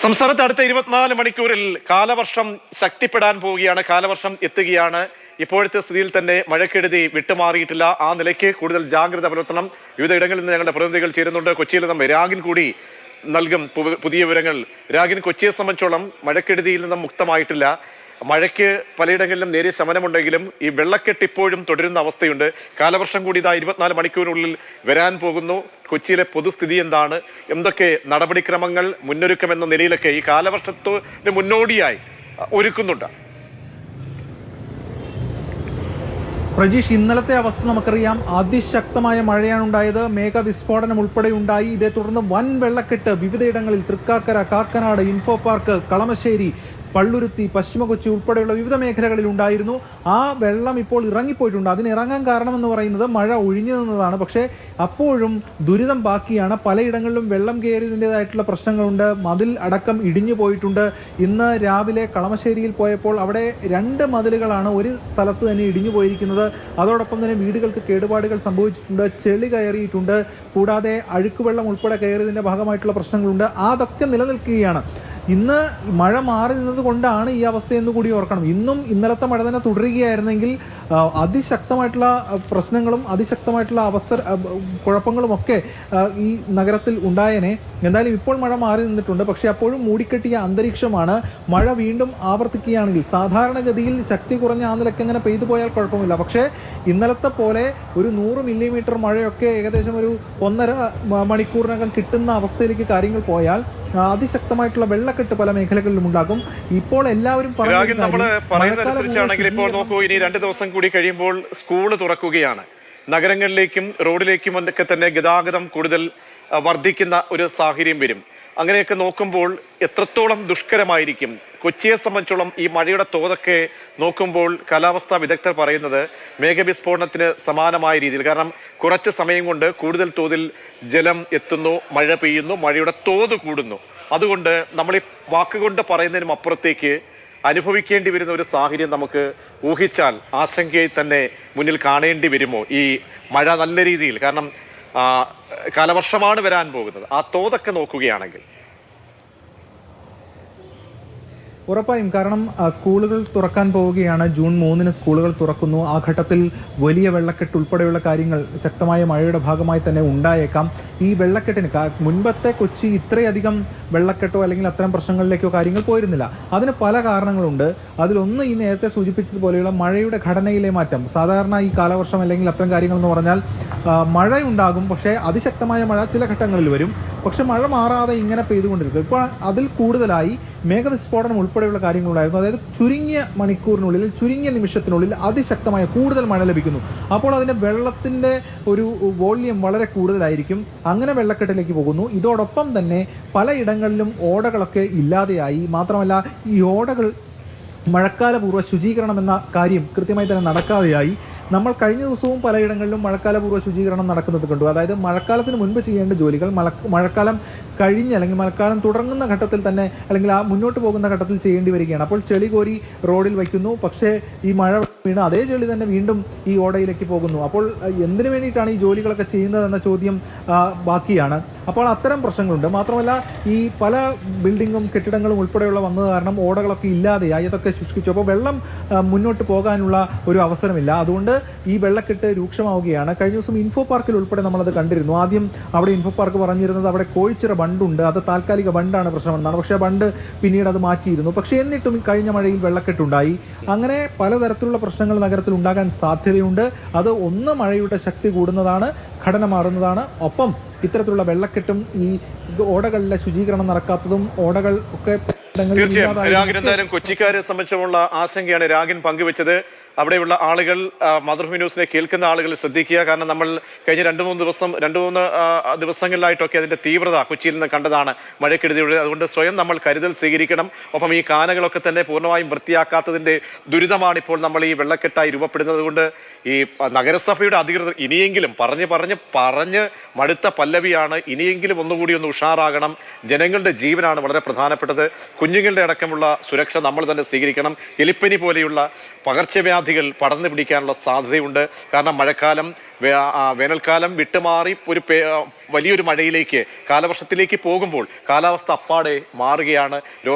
സംസ്ഥാനത്ത് അടുത്ത 24 മണിക്കൂറിൽ കാലവർഷം ശക്തിപ്പെടാൻ പോവുകയാണ്. കാലവർഷം എത്തുകയാണ്. ഇപ്പോഴത്തെ സ്ഥിതിയിൽ തന്നെ മഴക്കെടുതി വിട്ടുമാറിയിട്ടില്ല. ആ നിലയ്ക്ക് കൂടുതൽ ജാഗ്രത പുലർത്തണം. വിവിധ ഇടങ്ങളിൽ നിന്ന് ഞങ്ങളുടെ പ്രതിനിധികൾ ചേരുന്നുണ്ട്. കൊച്ചിയിൽ നിന്നും രാഗിൻ കൂടി നൽകും പുതിയ വിവരങ്ങൾ. രാഗിൻ, കൊച്ചിയെ സംബന്ധിച്ചോളം മഴക്കെടുതിയിൽ നിന്നും മുക്തമായിട്ടില്ല. മഴയ്ക്ക് പലയിടങ്ങളിലും നേരിയ ശമനമുണ്ടെങ്കിലും ഈ വെള്ളക്കെട്ട് ഇപ്പോഴും തുടരുന്ന അവസ്ഥയുണ്ട്. കാലവർഷം കൂടി ഇതാ 24 മണിക്കൂറിനുള്ളിൽ വരാൻ പോകുന്നു. കൊച്ചിയിലെ പൊതുസ്ഥിതി എന്താണ്? എന്തൊക്കെ നടപടിക്രമങ്ങൾ മുന്നൊരുക്കം എന്ന നിലയിലൊക്കെ ഈ കാലവർഷത്തിന് മുന്നോടിയായി ഒരുക്കുന്നുണ്ട്? പ്രജീഷ്, ഇന്നലത്തെ അവസ്ഥ നമുക്കറിയാം. അതിശക്തമായ മഴയാണ് ഉണ്ടായത്. മേഘവിസ്ഫോടനം ഉൾപ്പെടെ ഉണ്ടായി. ഇതേ തുടർന്ന് വൻ വെള്ളക്കെട്ട് വിവിധയിടങ്ങളിൽ തൃക്കാക്കര, കാക്കനാട്, ഇൻഫോ പാർക്ക്, കളമശ്ശേരി, പള്ളുരുത്തി, പശ്ചിമ കൊച്ചി ഉൾപ്പെടെയുള്ള വിവിധ മേഖലകളിൽ ഉണ്ടായിരുന്നു. ആ വെള്ളം ഇപ്പോൾ ഇറങ്ങിപ്പോയിട്ടുണ്ട്. അതിന് ഇറങ്ങാൻ കാരണമെന്ന് പറയുന്നത് മഴ ഒഴിഞ്ഞു നിന്നതാണ്. പക്ഷേ അപ്പോഴും ദുരിതം ബാക്കിയാണ്. പലയിടങ്ങളിലും വെള്ളം കയറിയതിൻ്റെതായിട്ടുള്ള പ്രശ്നങ്ങളുണ്ട്. മതിൽ അടക്കം ഇടിഞ്ഞു പോയിട്ടുണ്ട്. ഇന്ന് രാവിലെ കളമശ്ശേരിയിൽ പോയപ്പോൾ അവിടെ 2 മതിലുകളാണ് ഒരു സ്ഥലത്ത് തന്നെ ഇടിഞ്ഞു പോയിരിക്കുന്നത്. അതോടൊപ്പം തന്നെ വീടുകൾക്ക് കേടുപാടുകൾ സംഭവിച്ചിട്ടുണ്ട്. ചെളി കയറിയിട്ടുണ്ട്. കൂടാതെ അഴുക്കുവെള്ളം ഉൾപ്പെടെ കയറിയതിൻ്റെ ഭാഗമായിട്ടുള്ള പ്രശ്നങ്ങളുണ്ട്. അതൊക്കെ നിലനിൽക്കുകയാണ്. ഇന്ന് മഴ മാറി നിന്നത് കൊണ്ടാണ് ഈ അവസ്ഥയെന്ന് കൂടി ഓർക്കണം. ഇന്നും ഇന്നലത്തെ മഴ തന്നെ തുടരുകയായിരുന്നെങ്കിൽ അതിശക്തമായിട്ടുള്ള പ്രശ്നങ്ങളും അതിശക്തമായിട്ടുള്ള കുഴപ്പങ്ങളുമൊക്കെ ഈ നഗരത്തിൽ ഉണ്ടായേനെ. എന്തായാലും ഇപ്പോൾ മഴ മാറി നിന്നിട്ടുണ്ട്. പക്ഷേ അപ്പോഴും മൂടിക്കെട്ടിയ അന്തരീക്ഷമാണ്. മഴ വീണ്ടും ആവർത്തിക്കുകയാണെങ്കിൽ സാധാരണഗതിയിൽ ശക്തി കുറഞ്ഞ ആ നിലയ്ക്ക് അങ്ങനെ പെയ്തു പോയാൽ കുഴപ്പമില്ല. പക്ഷേ ഇന്നലത്തെ പോലെ ഒരു 100 മില്ലിമീറ്റർ മഴയൊക്കെ ഏകദേശം ഒരു 1.5 മണിക്കൂറിനകം കിട്ടുന്ന അവസ്ഥയിലേക്ക് കാര്യങ്ങൾ പോയാൽ അതിശക്തമായിട്ടുള്ള വെള്ളക്കെട്ട് പല മേഖലകളിലും ഉണ്ടാകും. ഇപ്പോൾ എല്ലാവരും പറയുന്നതനുസരിച്ചാണെങ്കിൽ ഇപ്പോൾ നോക്കൂ, ഇനി 2 ദിവസം കൂടി കഴിയുമ്പോൾ സ്കൂൾ തുറക്കുകയാണ്. നഗരങ്ങളിലേക്കും റോഡിലേക്കും ഒക്കെ തന്നെ ഗതാഗതം കൂടുതൽ വർദ്ധിക്കുന്ന ഒരു സാഹചര്യം വരും. അങ്ങനെയൊക്കെ നോക്കുമ്പോൾ എത്രത്തോളം ദുഷ്കരമായിരിക്കും കൊച്ചിയെ സംബന്ധിച്ചോളം ഈ മഴയുടെ തോതൊക്കെ നോക്കുമ്പോൾ കാലാവസ്ഥാ വിദഗ്ധർ പറയുന്നത് മേഘവിസ്ഫോടനത്തിന് സമാനമായ രീതിയിൽ. കാരണം കുറച്ച് സമയം കൊണ്ട് കൂടുതൽ തോതിൽ ജലം എത്തുന്നു, മഴ പെയ്യുന്നു, മഴയുടെ തോത് കൂടുന്നു. അതുകൊണ്ട് നമ്മൾ ഈ വാക്കുകൊണ്ട് പറയുന്നതിനും അപ്പുറത്തേക്ക് അനുഭവിക്കേണ്ടി വരുന്ന ഒരു സാഹചര്യം നമുക്ക് ഊഹിച്ചാൽ ആശങ്കയെ തന്നെ മുന്നിൽ കാണേണ്ടി വരുമോ ഈ മഴ നല്ല രീതിയിൽ? കാരണം കാലവർഷമാണ് വരാൻ പോകുന്നത്. ആ തോതൊക്കെ നോക്കുകയാണെങ്കിൽ ഉറപ്പായും. കാരണം സ്കൂളുകൾ തുറക്കാൻ പോവുകയാണ്. ജൂൺ 3-ന് സ്കൂളുകൾ തുറക്കുന്നു. ആ ഘട്ടത്തിൽ വലിയ വെള്ളക്കെട്ട് ഉൾപ്പെടെയുള്ള കാര്യങ്ങൾ ശക്തമായ മഴയുടെ ഭാഗമായി തന്നെ ഉണ്ടായേക്കാം. ഈ വെള്ളക്കെട്ടിന് മുൻപത്തെ കൊച്ചി ഇത്രയധികം വെള്ളക്കെട്ടോ അല്ലെങ്കിൽ അത്തരം പ്രശ്നങ്ങളിലേക്കോ കാര്യങ്ങൾ പോയിരുന്നില്ല. അതിന് പല കാരണങ്ങളുണ്ട്. അതിലൊന്ന് ഈ നേരത്തെ സൂചിപ്പിച്ചതുപോലെയുള്ള മഴയുടെ ഘടനയിലെ മാറ്റം. സാധാരണ ഈ കാലവർഷം അല്ലെങ്കിൽ അത്തരം കാര്യങ്ങൾ എന്ന് പറഞ്ഞാൽ മഴയുണ്ടാകും, പക്ഷേ അതിശക്തമായ മഴ ചില ഘട്ടങ്ങളിൽ വരും. പക്ഷെ മഴ മാറാതെ ഇങ്ങനെ പെയ്തുകൊണ്ടിരിക്കും. ഇപ്പോൾ അതിൽ കൂടുതലായി മേഘവിസ്ഫോടനം ഉൾപ്പെടെയുള്ള കാര്യങ്ങളുണ്ടായിരുന്നു. അതായത് ചുരുങ്ങിയ മണിക്കൂറിനുള്ളിൽ, ചുരുങ്ങിയ നിമിഷത്തിനുള്ളിൽ അതിശക്തമായ കൂടുതൽ മഴ ലഭിക്കുന്നു. അപ്പോൾ അതിൻ്റെ വെള്ളത്തിൻ്റെ ഒരു വോള്യം വളരെ കൂടുതലായിരിക്കും. അങ്ങനെ വെള്ളക്കെട്ടിലേക്ക് പോകുന്നു. ഇതോടൊപ്പം തന്നെ പലയിടങ്ങളിലും ഓടകളൊക്കെ ഇല്ലാതെയായി. മാത്രമല്ല ഈ ഓടകൾ മഴക്കാലപൂർവ്വ ശുചീകരണം എന്ന കാര്യം കൃത്യമായി തന്നെ നടക്കാതെയായി. നമ്മൾ കഴിഞ്ഞ ദിവസവും പലയിടങ്ങളിലും മഴക്കാലപൂർവ്വ ശുചീകരണം നടക്കുന്നത് കണ്ടു. അതായത് മഴക്കാലത്തിന് മുൻപ് ചെയ്യേണ്ട ജോലികൾ മഴക്കാലം കഴിഞ്ഞ് അല്ലെങ്കിൽ മഴക്കാലം തുടങ്ങുന്ന ഘട്ടത്തിൽ തന്നെ അല്ലെങ്കിൽ ആ മുന്നോട്ട് പോകുന്ന ഘട്ടത്തിൽ ചെയ്യേണ്ടി വരികയാണ്. അപ്പോൾ ചെളി കോരി റോഡിൽ വയ്ക്കുന്നു. പക്ഷേ ഈ മഴ വീണ് അതേ ചെളി തന്നെ വീണ്ടും ഈ ഓടയിലേക്ക് പോകുന്നു. അപ്പോൾ എന്തിനു വേണ്ടിയിട്ടാണ് ഈ ജോലികളൊക്കെ ചെയ്യുന്നതെന്ന ചോദ്യം ബാക്കിയാണ്. അപ്പോൾ അത്തരം പ്രശ്നങ്ങളുണ്ട്. മാത്രമല്ല ഈ പല ബിൽഡിങ്ങും കെട്ടിടങ്ങളും ഉൾപ്പെടെയുള്ള വന്നത് കാരണം ഓടകളൊക്കെ ഇല്ലാതെയായി. അതൊക്കെ ശുഷ്കിച്ചു. അപ്പോൾ വെള്ളം മുന്നോട്ട് പോകാനുള്ള ഒരു അവസരമില്ല. അതുകൊണ്ട് ഈ വെള്ളക്കെട്ട് രൂക്ഷമാവുകയാണ്. കഴിഞ്ഞ ദിവസം ഇൻഫോ പാർക്കിൽ ഉൾപ്പെടെ നമ്മളത് കണ്ടിരുന്നു. ആദ്യം അവിടെ ഇൻഫോ പാർക്ക് പറഞ്ഞിരുന്നത് അവിടെ കോഴിച്ചിറ ബണ്ടുണ്ട്, അത് താൽക്കാലിക ബണ്ടാണ് പ്രശ്നമെന്നാണ്. പക്ഷേ ബണ്ട് പിന്നീട് അത് മാറ്റിയിരുന്നു. പക്ഷേ എന്നിട്ടും കഴിഞ്ഞ മഴയിൽ വെള്ളക്കെട്ടുണ്ടായി. അങ്ങനെ പലതരത്തിലുള്ള പ്രശ്നങ്ങൾ നഗരത്തിൽ ഉണ്ടാകാൻ സാധ്യതയുണ്ട്. അത് ഒന്ന് മഴയുടെ ശക്തി കൂടുന്നതാണ്, ഘടന മാറുന്നതാണ്. ഒപ്പം ഇത്തരത്തിലുള്ള വെള്ളക്കെട്ടും ഈ ഓടകളിലെ ശുചീകരണം നടക്കാത്തതും ഓടകൾ ഒക്കെ തീർച്ചയായും രാഗിൻ, എന്തായാലും കൊച്ചിക്കാരെ സംബന്ധിച്ചുള്ള ആശങ്കയാണ് രാഗിൻ പങ്കുവെച്ചത്. അവിടെയുള്ള ആളുകൾ, മാതൃഭൂമി ന്യൂസിനെ കേൾക്കുന്ന ആളുകൾ ശ്രദ്ധിക്കുക. കാരണം നമ്മൾ കഴിഞ്ഞ 2-3 ദിവസങ്ങളിലായിട്ടൊക്കെ അതിന്റെ തീവ്രത കൊച്ചിയിൽ നിന്ന് കണ്ടതാണ് മഴക്കെടുതിയുടെ. അതുകൊണ്ട് സ്വയം നമ്മൾ കരുതൽ സ്വീകരിക്കണം. ഒപ്പം ഈ കാനകളൊക്കെ തന്നെ പൂർണ്ണമായും വൃത്തിയാക്കാത്തതിന്റെ ദുരിതമാണ് ഇപ്പോൾ നമ്മൾ ഈ വെള്ളക്കെട്ടായി രൂപപ്പെടുന്നത്. കൊണ്ട് ഈ നഗരസഭയുടെ അധികൃതർ ഇനിയെങ്കിലും പറഞ്ഞ് മടുത്ത പല്ലവിയാണ്. ഇനിയെങ്കിലും ഒന്നുകൂടി ഒന്ന് ഉഷാറാകണം. ജനങ്ങളുടെ ജീവനാണ് വളരെ പ്രധാനപ്പെട്ടത്. കുഞ്ഞുങ്ങളുടെ അടക്കമുള്ള സുരക്ഷ നമ്മൾ തന്നെ സ്വീകരിക്കണം. എലിപ്പനി പോലെയുള്ള പകർച്ചവ്യാധി വ്യാധികൾ പടർന്നു പിടിക്കാനുള്ള സാധ്യതയുണ്ട്. കാരണം മഴക്കാലം വേനൽക്കാലം വിട്ടുമാറി ഒരു വലിയൊരു മഴയിലേക്ക് കാലവർഷത്തിലേക്ക് പോകുമ്പോൾ കാലാവസ്ഥ അപ്പാടെ മാറുകയാണ്.